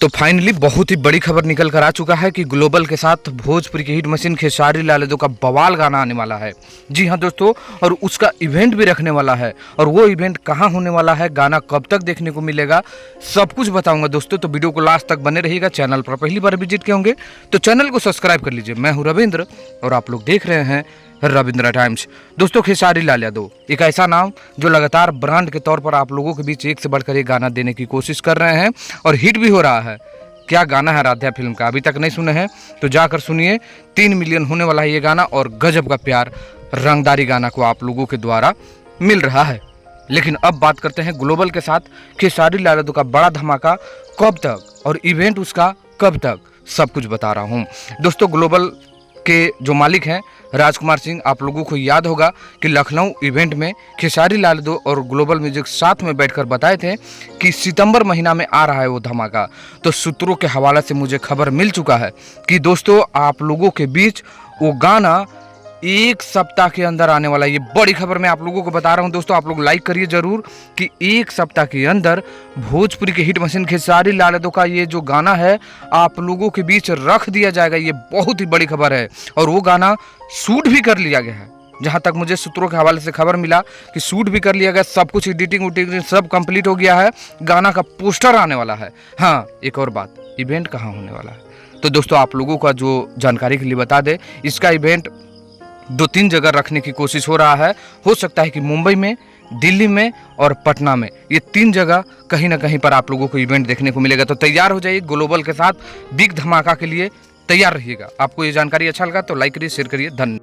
तो फाइनली बहुत ही बड़ी खबर निकल कर आ चुका है कि ग्लोबल के साथ भोजपुरी की हिट मशीन खेसारी लाल यादव का बवाल गाना आने वाला है। जी हाँ दोस्तों, और उसका इवेंट भी रखने वाला है। और वो इवेंट कहाँ होने वाला है, गाना कब तक देखने को मिलेगा, सब कुछ बताऊंगा दोस्तों। तो वीडियो को लास्ट तक बने रहिएगा। चैनल पर पहली बार विजिट किए होंगे तो चैनल को सब्सक्राइब कर लीजिए। मैं हूँ रविंद्र और आप लोग देख रहे हैं रविंद्र टाइम्स। दोस्तों, खेसारी लाल यादव एक ऐसा नाम जो लगातार ब्रांड के तौर पर आप लोगों के बीच एक से बढ़कर एक गाना देने की कोशिश कर रहे हैं और हिट भी हो रहा है। क्या गाना है राध्या फिल्म का, अभी तक नहीं सुने हैं तो जाकर सुनिए। 3 मिलियन होने वाला है ये गाना और गजब का प्यार रंगदारी गाना को आप लोगों के द्वारा मिल रहा है। लेकिन अब बात करते हैं ग्लोबल के साथ खेसारी लाल यादव का बड़ा धमाका कब तक और इवेंट उसका कब तक, सब कुछ बता रहा हूँ दोस्तों। ग्लोबल के जो मालिक हैं राजकुमार सिंह, आप लोगों को याद होगा कि लखनऊ इवेंट में खेसारी लाल यादव और ग्लोबल म्यूजिक साथ में बैठकर बताए थे कि सितंबर महीना में आ रहा है वो धमाका। तो सूत्रों के हवाले से मुझे खबर मिल चुका है कि दोस्तों आप लोगों के बीच वो गाना 1 सप्ताह के अंदर आने वाला है। ये बड़ी खबर मैं आप लोगों को बता रहा हूं दोस्तों। आप लोग लाइक करिए जरूर कि 1 सप्ताह के अंदर भोजपुरी के हिट मशीन खेसारी लाल यादव का ये जो गाना है आप लोगों के बीच रख दिया जाएगा। ये बहुत ही बड़ी खबर है और वो गाना शूट भी कर लिया गया है। जहां तक मुझे सूत्रों के हवाले से खबर मिला कि शूट भी कर लिया गया, सब कुछ एडिटिंग उटिंग सब कंप्लीट हो गया है। गाना का पोस्टर आने वाला है। हाँ, एक और बात, इवेंट कहाँ होने वाला है तो दोस्तों आप लोगों का जो जानकारी के लिए बता दें, इसका इवेंट 2-3 जगह रखने की कोशिश हो रहा है। हो सकता है कि मुंबई में, दिल्ली में और पटना में, ये 3 जगह कहीं ना कहीं पर आप लोगों को इवेंट देखने को मिलेगा। तो तैयार हो जाइए, ग्लोबल के साथ बिग धमाका के लिए तैयार रहिएगा। आपको ये जानकारी अच्छा लगा तो लाइक करिए, शेयर करिए। धन्यवाद।